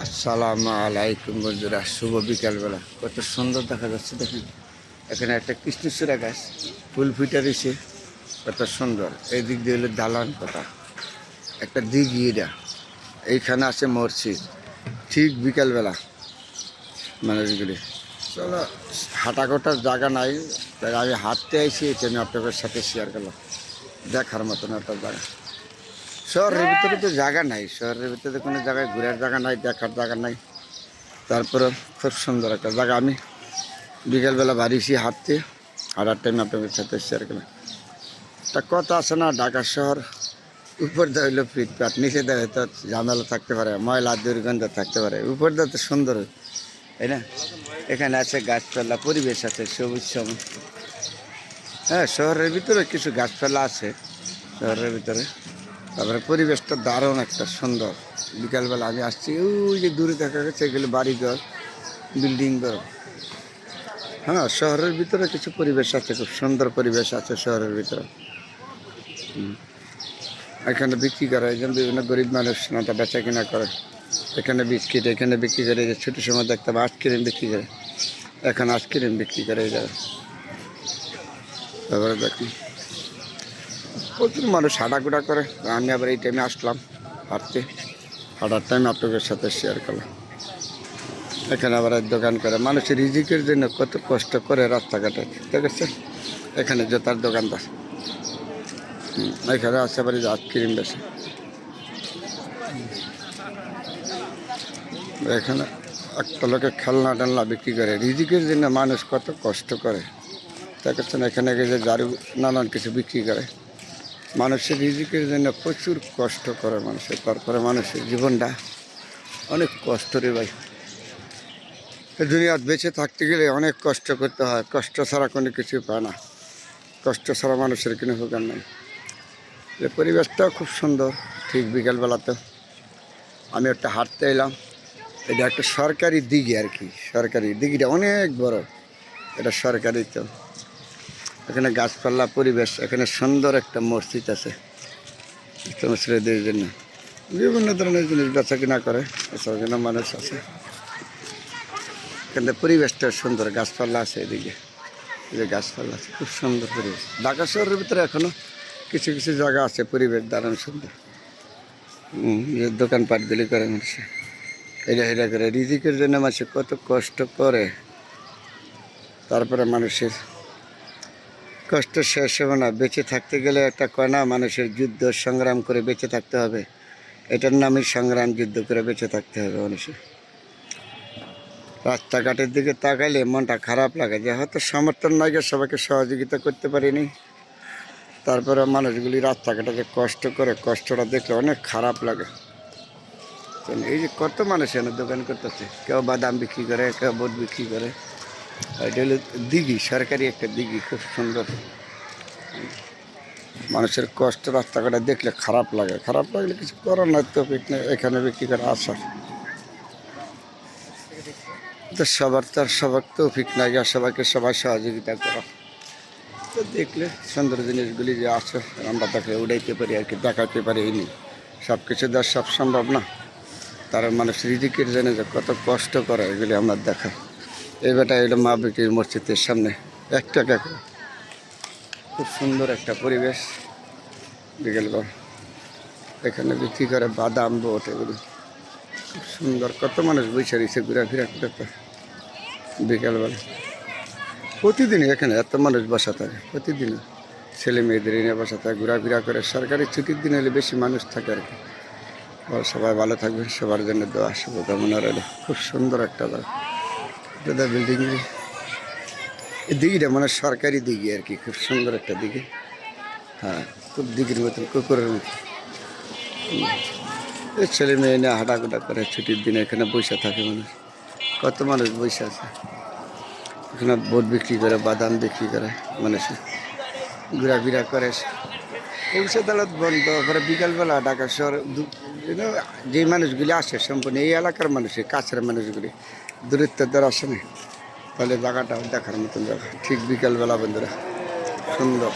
আসসালামু আলাইকুম বন্ধুরা, শুভ বিকালবেলা। কত সুন্দর দেখা যাচ্ছে দেখেন। এখানে একটা কৃষ্ণচূড়া গাছ ফুল ফুটে রয়েছে, কত সুন্দর। এই দিক দিয়ে হলো দালান কথা, একটা দিঘি। এটা এইখানে আছে মসজিদ। ঠিক বিকালবেলা মানুষগুলি চলো, হাঁটা কোটার জায়গা নাই, তাই আমি হাঁটতে আইছি। এটা আমি আপনাদের সাথে শেয়ার করলাম, দেখার মতন একটা জায়গা। শহরের ভিতরে তো জায়গা নাই, শহরের ভিতরে কোনো জায়গায় ঘোরার জায়গা নাই, দেখার জায়গা নাই। তারপরে খুব সুন্দর একটা জায়গা। আমি বিকেলবেলা বাড়িছি হাঁটতে, হাঁটার টাইম আপনাদের সাথে শেয়ার করলাম। একটা কথা আছে না, ঢাকা শহর উপর দেওয়া হইলো ফিটপাট, নিচে দেওয়া হয়তো ঝামেলা থাকতে পারে, ময়লা দুর্গন্ধ থাকতে পারে। উপর দেওয়া তো সুন্দর, তাই না? এখানে আছে গাছপালা, পরিবেশ আছে, সবুজ সবুজ। হ্যাঁ, শহরের ভিতরে কিছু গাছপালা আছে শহরের ভিতরে। তারপরে পরিবেশটা দারুণ একটা সুন্দর। বিকালবেলা আমি আসছি, ওই যে দূরে দেখা গেছে এগুলো বাড়িঘর, বিল্ডিং ঘর। হ্যাঁ, শহরের ভিতরে কিছু পরিবেশ আছে, খুব সুন্দর পরিবেশ আছে শহরের ভিতরে। এখানে বিক্রি করে, একজন বিভিন্ন গরিব মানুষ নাটা বেচা কিনা করে। এখানে বিস্কিট এখানে বিক্রি করে, যে ছোটো সময় দেখতাম আইসক্রিম বিক্রি করে, এখন আইসক্রিম বিক্রি করে এই জায়গায়। তারপরে দেখুন প্রচুর মানুষ হাঁটাকুটা করে। আমি আবার এই টাইমে আসলাম হাঁটতে, হাঁটার টাইম আপনাদের সাথে শেয়ার করলাম। এখানে আবার দোকান করে, মানুষের রিজিকের জন্য কত কষ্ট করে রাস্তাঘাটে, দেখেছে? এখানে জুতার দোকানদার, এখানে আসতে পারি আইসক্রিম বেশি। এখানে একটা লোকে খেলনা টেলনা বিক্রি করে, রিজিকের জন্য মানুষ কত কষ্ট করে, দেখেছেন? এখানে যে ঝাড়ু নানান কিছু বিক্রি করে, মানুষের রিজিকের জন্য প্রচুর কষ্ট করে মানুষের। তারপরে মানুষের জীবনটা অনেক কষ্ট রে ভাই। দুনিয়ার বেঁচে থাকতে গেলে অনেক কষ্ট করতে হয়, কষ্ট ছাড়া কোনো কিছু পায় না, কষ্ট ছাড়া মানুষের কোনো উপকার নেই। এই পরিবেশটাও খুব সুন্দর। ঠিক বিকালবেলাতে আমি একটা হাঁটতে এলাম। এটা একটা সরকারি দিঘি আর কি, সরকারি দিঘিটা অনেক বড়, এটা সরকারি। তো এখানে গাছপালা পরিবেশ, এখানে সুন্দর একটা মসজিদ আছে মুসলিমদের জন্য, বিভিন্ন ধরনের জিনিস বেচা কিনা করে, এসব জন্য মানুষ আছে। এখানে পরিবেশটা সুন্দর, গাছপালা আছে এদিকে, এই যে গাছপালা আছে, খুব সুন্দর পরিবেশ। ঢাকা শহরের ভিতরে এখনো কিছু কিছু জায়গা আছে পরিবেশ দারুণ সুন্দর। যে দোকানপাটগুলি করে মানুষে এটা করে, রিজিকের জন্য মানুষে কত কষ্ট করে। তারপরে মানুষের কষ্ট শেষ হবে না। বেঁচে থাকতে গেলে একটা কয়না মানুষের যুদ্ধ সংগ্রাম করে বেঁচে থাকতে হবে, এটার নামই সংগ্রাম, যুদ্ধ করে বেঁচে থাকতে হবে মানুষের। রাস্তাঘাটের দিকে তাকাইলে মনটা খারাপ লাগে, যে হয়তো সমর্থন নাই, সবাইকে সহযোগিতা করতে পারিনি। তারপরে মানুষগুলি রাস্তাঘাটে যে কষ্ট করে, কষ্টটা দেখলে অনেক খারাপ লাগে। এই যে কত মানুষ এনে দোকান করতেছে, কেউ বাদাম বিক্রি করে, কেউ বুট বিক্রি করে। এটা হলো দিঘি, সরকারি একটা দিঘি, খুব সুন্দর। মানুষের কষ্ট রাস্তাঘাটে দেখলে খারাপ লাগে, খারাপ লাগলে কিছু করার নাই, তো এখানে বিক্রি করে আসার। তো সবার তৌফিক নাই, আর সবাইকে সবাই সহযোগিতা করা। তো দেখলে সুন্দর জিনিসগুলি যে আছে আমরা তাকে উড়াইতে পারি আর কি, দেখাতে পারি। এই নিয়ে সব কিছু দেওয়া সব সম্ভব না, তারা মানুষ রিজিকের জন্য যে কত কষ্ট করে এগুলি আমরা দেখাই। এই বেটা এলো মা বিটির মসজিদের সামনে, একটা করে খুব সুন্দর একটা পরিবেশ। বিকেলবেলা এখানে বিক্রি করে বাদাম, বোট, এগুলি খুব সুন্দর। কত মানুষ বসে রয়েছে ঘোরাফেরা করতে বিকেলবেলা। প্রতিদিনই এখানে এত মানুষ বসা থাকে, প্রতিদিনই ছেলে মেয়েদের এনে বসা থাকে, ঘোরাফেরা করে। সরকারি ছুটির দিন হলে বেশি মানুষ থাকে আর কি। সবাই ভালো থাকবে, সবার জন্য দোয়া শুভকামনা রইল। খুব সুন্দর একটা দাদা বিল্ডিং, এই দিঘিটা মানে সরকারি দিঘি আর কি, খুব সুন্দর একটা দিঘি। হ্যাঁ, খুব দিঘির মতন, কুকুরের মতন। এই ছেলে মেয়ে নিয়ে হাঁটাকুটা করে ছুটির দিনে এখানে বসে থাকে মানুষ, কত মানুষ বসে আছে। এখানে বোট বিক্রি করে, বাদাম বিক্রি করে, মানুষে ঘোরাফেরা করে। পৌঁছে আদালত বন্ধ করে বিকালবেলা ঢাকা শহর যে মানুষগুলি আসে সম্পূর্ণ এই এলাকার মানুষের কাছের মানুষগুলি, দূরত্ব দ্বারা আসে না, তাহলে জায়গাটা দেখার মতন জায়গা। ঠিক বিকালবেলা বন্ধুরা সুন্দর।